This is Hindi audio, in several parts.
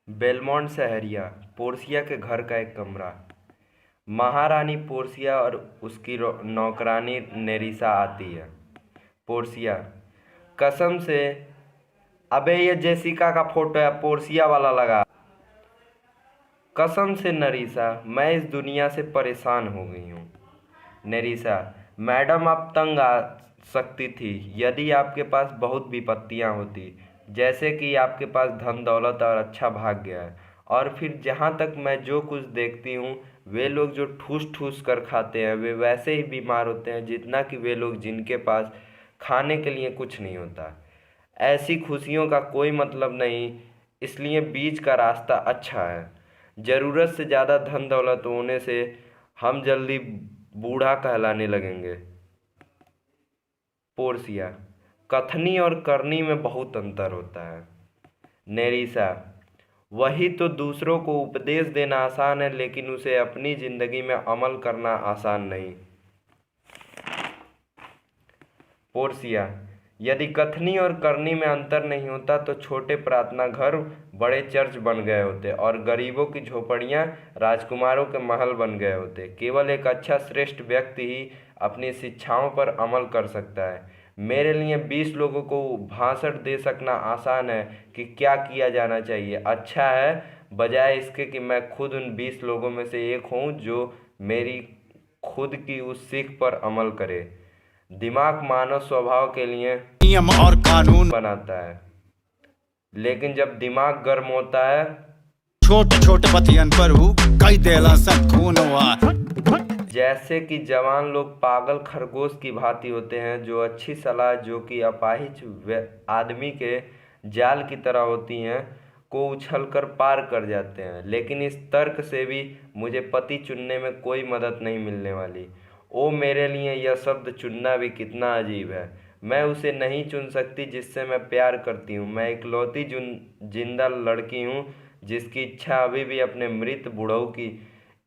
बेलमोंट शहरिया पोर्सिया के घर का एक कमरा। महारानी पोर्सिया और उसकी नौकरानी नेरिसा आती है। पोर्सिया, कसम से। अबे ये जेसिका का फोटो है, पोर्सिया वाला लगा। कसम से नरीसा, मैं इस दुनिया से परेशान हो गई हूँ। नेरिसा, मैडम आप तंग आ सकती थी यदि आपके पास बहुत विपत्तियाँ होती, जैसे कि आपके पास धन दौलत और अच्छा भाग्य है। और फिर जहाँ तक मैं जो कुछ देखती हूँ, वे लोग जो ठूस ठूस कर खाते हैं वे वैसे ही बीमार होते हैं जितना कि वे लोग जिनके पास खाने के लिए कुछ नहीं होता। ऐसी खुशियों का कोई मतलब नहीं, इसलिए बीच का रास्ता अच्छा है। ज़रूरत से ज़्यादा धन दौलत होने से हम जल्दी बूढ़ा कहलाने लगेंगे। पोर्सिया, कथनी और करनी में बहुत अंतर होता है। नेरिसा, वही तो, दूसरों को उपदेश देना आसान है लेकिन उसे अपनी ज़िंदगी में अमल करना आसान नहीं। पोर्सिया, यदि कथनी और करनी में अंतर नहीं होता तो छोटे प्रार्थना घर बड़े चर्च बन गए होते और गरीबों की झोपड़ियां राजकुमारों के महल बन गए होते। केवल एक अच्छा श्रेष्ठ व्यक्ति ही अपनी शिक्षाओं पर अमल कर सकता है। मेरे लिए 20 लोगों को भाषण दे सकना आसान है कि क्या किया जाना चाहिए। अच्छा है, बजाय इसके कि मैं खुद उन 20 लोगों में से एक हूँ जो मेरी खुद की उस सीख पर अमल करे। दिमाग मानव स्वभाव के लिए नियम और कानून बनाता है, लेकिन जब दिमाग गर्म होता है, छोट छोट बतियन पर कई देला सब खून हुआ। जैसे कि जवान लोग पागल खरगोश की भांति होते हैं जो अच्छी सलाह, जो कि अपाहिज आदमी के जाल की तरह होती हैं, को उछलकर पार कर जाते हैं। लेकिन इस तर्क से भी मुझे पति चुनने में कोई मदद नहीं मिलने वाली। ओ मेरे लिए यह शब्द चुनना भी कितना अजीब है। मैं उसे नहीं चुन सकती जिससे मैं प्यार करती हूँ। मैं इकलौती जिंदा लड़की हूँ जिसकी इच्छा अभी भी अपने मृत बुढ़ऊ की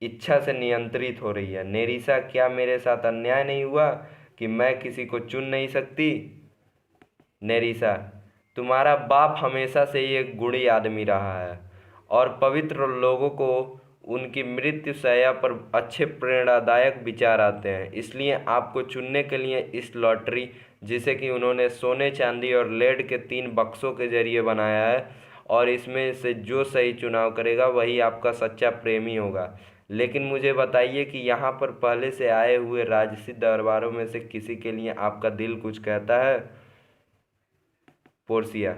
इच्छा से नियंत्रित हो रही है। नेरिसा, क्या मेरे साथ अन्याय नहीं हुआ कि मैं किसी को चुन नहीं सकती? नेरिसा, तुम्हारा बाप हमेशा से ही एक गुणी आदमी रहा है और पवित्र लोगों को उनकी मृत्यु शैया पर अच्छे प्रेरणादायक विचार आते हैं। इसलिए आपको चुनने के लिए इस लॉटरी, जिसे कि उन्होंने सोने चांदी और लेड के 3 बक्सों के जरिए बनाया है, और इसमें से जो सही चुनाव करेगा वही आपका सच्चा प्रेमी होगा। लेकिन मुझे बताइए कि यहाँ पर पहले से आए हुए राजसी दरबारों में से किसी के लिए आपका दिल कुछ कहता है? पोर्सिया,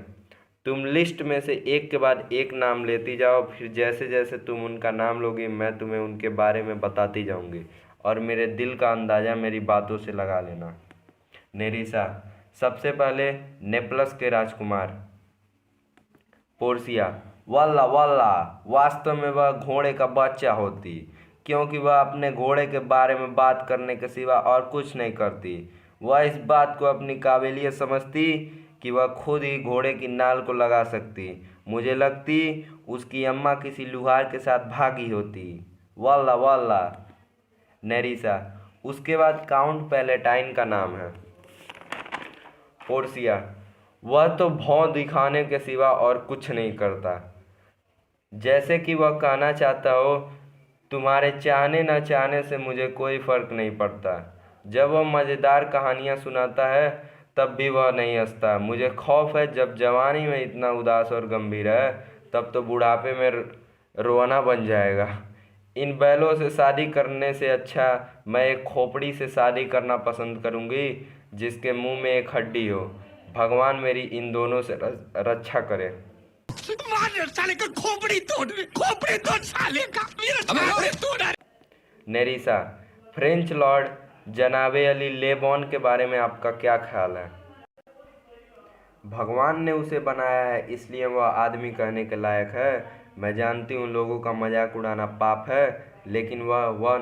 तुम लिस्ट में से एक के बाद एक नाम लेती जाओ, फिर जैसे जैसे तुम उनका नाम लोगी मैं तुम्हें उनके बारे में बताती जाऊंगी और मेरे दिल का अंदाज़ा मेरी बातों से लगा लेना। नेरिसा, सबसे पहले नेपलस के राजकुमार। पोर्सिया, वल्ला वल्ला, वास्तव में वह घोड़े का बच्चा होती, क्योंकि वह अपने घोड़े के बारे में बात करने के सिवा और कुछ नहीं करती। वह इस बात को अपनी काबिलियत समझती कि वह खुद ही घोड़े की नाल को लगा सकती। मुझे लगती उसकी अम्मा किसी लुहार के साथ भागी होती। वल्ला वल्ला। नेरिसा, उसके बाद काउंट पैलेटाइन का नाम है। पोर्सिया, वह तो भौं दिखाने के सिवा और कुछ नहीं करता। जैसे कि वह कहना चाहता हो, तुम्हारे चाहने न चाहने से मुझे कोई फर्क नहीं पड़ता। जब वह मज़ेदार कहानियाँ सुनाता है तब भी वह नहीं हंसता। मुझे खौफ है जब जवानी में इतना उदास और गंभीर है तब तो बुढ़ापे में रोना बन जाएगा। इन बैलों से शादी करने से अच्छा मैं एक खोपड़ी से शादी करना पसंद करूंगी जिसके मुंह में एक हड्डी हो। भगवान मेरी इन दोनों से रक्षा करे। मार साले का खोपड़ी तोड़ साले का मेरा खोपड़ी तोड़। नेरिसा, फ्रेंच लॉर्ड जनाबे अली लेबॉन के बारे में आपका क्या ख्याल है? भगवान ने उसे बनाया है इसलिए वह आदमी कहने के लायक है। मैं जानती हूँ लोगों का मजाक उड़ाना पाप है, लेकिन वह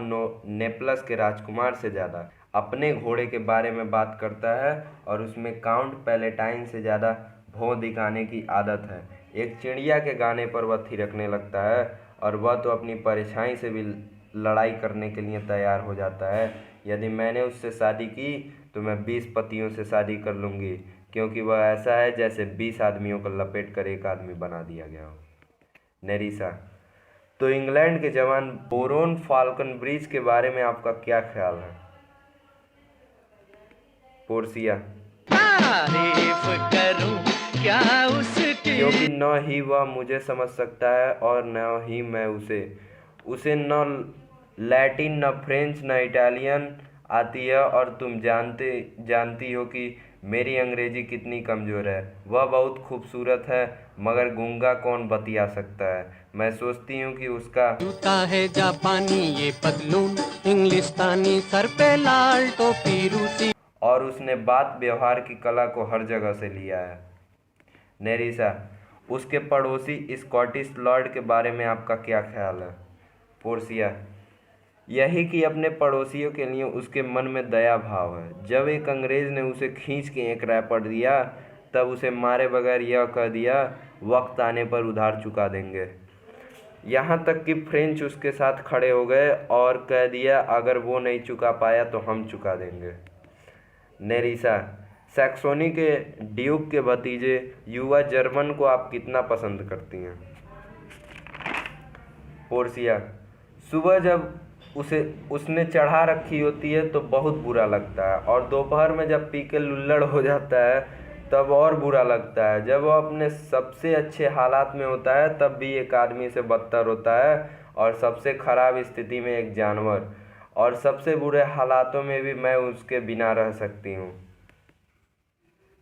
नेपलस के राजकुमार से ज़्यादा अपने घोड़े के बारे में बात करता है और उसमें काउंट पैलेटाइन से ज़्यादा भौं दिखाने की आदत है। एक चिड़िया के गाने पर वह थिरकने लगता है और वह तो अपनी परछाई से भी लड़ाई करने के लिए तैयार हो जाता है। यदि मैंने उससे शादी की तो मैं 20 पतियों से शादी कर लूँगी, क्योंकि वह ऐसा है जैसे 20 आदमियों को लपेट कर एक आदमी बना दिया गया हो। नेरिसा, तो इंग्लैंड के जवान बोरोन फाल्कन ब्रिज के बारे में आपका क्या ख्याल है? पोर्सिया, तारीफ करूं क्या उसकी, क्योंकि न ही वह मुझे समझ सकता है और न ही मैं उसे न लैटिन न फ्रेंच न इटालियन आती है, और तुम जानती हो कि मेरी अंग्रेजी कितनी कमज़ोर है। वह बहुत खूबसूरत है, मगर गूंगा कौन बतिया सकता है। मैं सोचती हूँ कि उसका जूता है जापानी ये पतलून इंग्लिस्तानी, सर पे लाल टोपी रूसी, और उसने बात व्यवहार की कला को हर जगह से लिया है। नेरिसा, उसके पड़ोसी स्कॉटिश लॉर्ड के बारे में आपका क्या ख्याल है? पोर्सिया, यही कि अपने पड़ोसियों के लिए उसके मन में दया भाव है। जब एक अंग्रेज़ ने उसे खींच के एक रैपट दिया, तब उसे मारे बगैर यह कह दिया, वक्त आने पर उधार चुका देंगे। यहाँ तक कि फ्रेंच उसके साथ खड़े हो गए और कह दिया, अगर वो नहीं चुका पाया तो हम चुका देंगे। नेरिसा, सैक्सोनी के ड्यूक के भतीजे युवा जर्मन को आप कितना पसंद करती हैं? पोर्सिया, सुबह जब उसने चढ़ा रखी होती है तो बहुत बुरा लगता है, और दोपहर में जब पी के लुल्लड़ हो जाता है तब और बुरा लगता है। जब वह अपने सबसे अच्छे हालात में होता है तब भी एक आदमी से बदतर होता है, और सबसे ख़राब स्थिति में एक जानवर, और सबसे बुरे हालातों में भी मैं उसके बिना रह सकती हूँ।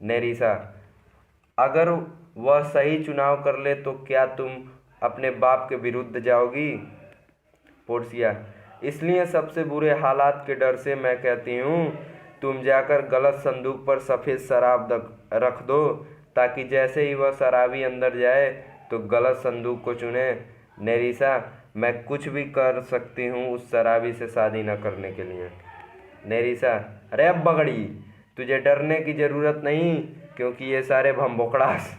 नेरिसा, अगर वह सही चुनाव कर ले तो क्या तुम अपने बाप के विरुद्ध जाओगी? पोर्सिया, इसलिए सबसे बुरे हालात के डर से मैं कहती हूँ, तुम जाकर गलत संदूक पर सफ़ेद शराब रख दो, ताकि जैसे ही वह शराबी अंदर जाए तो गलत संदूक को चुने। नेरिसा, मैं कुछ भी कर सकती हूँ उस शराबी से शादी न करने के लिए। नेरिसा, अरे अब बगड़ी, तुझे डरने की ज़रूरत नहीं, क्योंकि ये सारे भंबोकड़ास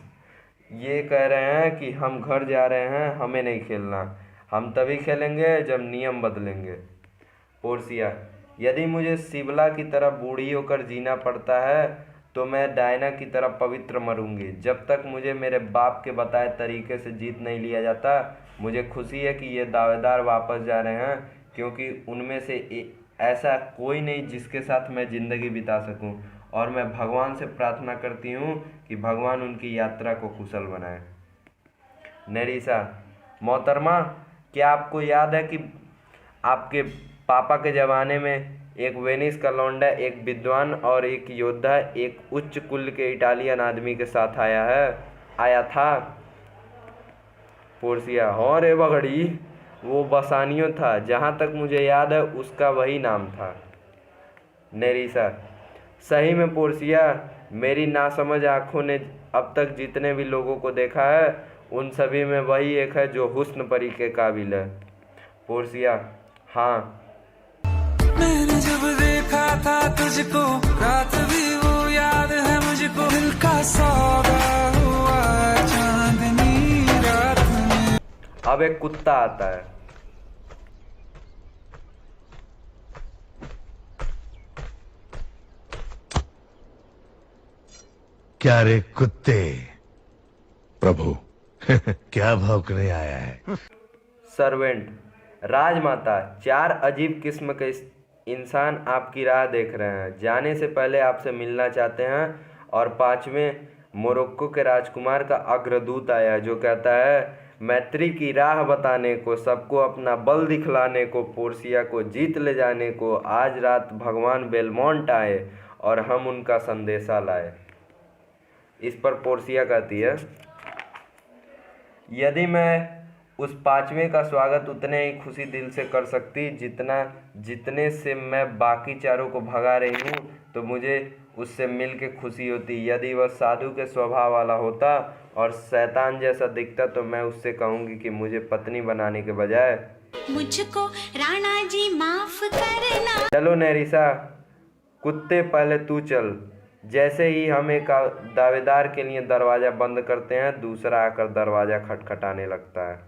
ये कह रहे हैं कि हम घर जा रहे हैं, हमें नहीं खेलना। हम तभी खेलेंगे जब नियम बदलेंगे। पोर्सिया, यदि मुझे सिबला की तरह बूढ़ी होकर जीना पड़ता है तो मैं डायना की तरह पवित्र मरूंगी। जब तक मुझे मेरे बाप के बताए तरीके से जीत नहीं लिया जाता, मुझे खुशी है कि ये दावेदार वापस जा रहे हैं, क्योंकि उनमें से ऐसा कोई नहीं जिसके साथ मैं ज़िंदगी बिता सकूं, और मैं भगवान से प्रार्थना करती हूं कि भगवान उनकी यात्रा को कुशल बनाए। नेरिसा, मोहतरमा, क्या आपको याद है कि आपके पापा के ज़माने में एक वेनिस का लौंडा एक विद्वान और एक योद्धा एक उच्च कुल के इटालियन आदमी के साथ आया था? पोर्सिया, हाँ रे बगड़ी, वो बसानियो था, जहाँ तक मुझे याद है उसका वही नाम था। नेरिसा, सही में पोर्सिया, मेरी नासमझ आँखों ने अब तक जितने भी लोगों को देखा है उन सभी में वही एक है जो हुस्न परी के काबिल है। पोर्सिया, हाँ, मैंने जब देखा था तुझको, रात भी वो याद है मुझको, दिल का सौदा हुआ चांदनी रात में। अब एक कुत्ता आता है। क्या रे कुत्ते, प्रभु क्या भौंकने आया है? सर्वेंट, राजमाता, 4 अजीब किस्म के इंसान आपकी राह देख रहे हैं, जाने से पहले आपसे मिलना चाहते हैं। और 5वें मोरक्को के राजकुमार का अग्रदूत आया जो कहता है, मैत्री की राह बताने को, सबको अपना बल दिखलाने को, पोर्सिया को जीत ले जाने को आज रात भगवान बेलमोंट आए और हम उनका संदेशा लाए। इस पर पोर्सिया कहती है, यदि मैं उस 5वें का स्वागत उतने ही खुशी दिल से कर सकती जितने से मैं बाकी 4 को भगा रही हूँ, तो मुझे उससे मिल के खुशी होती। यदि वह साधु के स्वभाव वाला होता और शैतान जैसा दिखता तो मैं उससे कहूँगी कि मुझे पत्नी बनाने के बजाय मुझको राणा जी माफ करना। चलो नेरिसा, कुत्ते पहले तू चल। जैसे ही हम एक दावेदार के लिए दरवाज़ा बंद करते हैं, दूसरा आकर दरवाज़ा खटखटाने लगता है।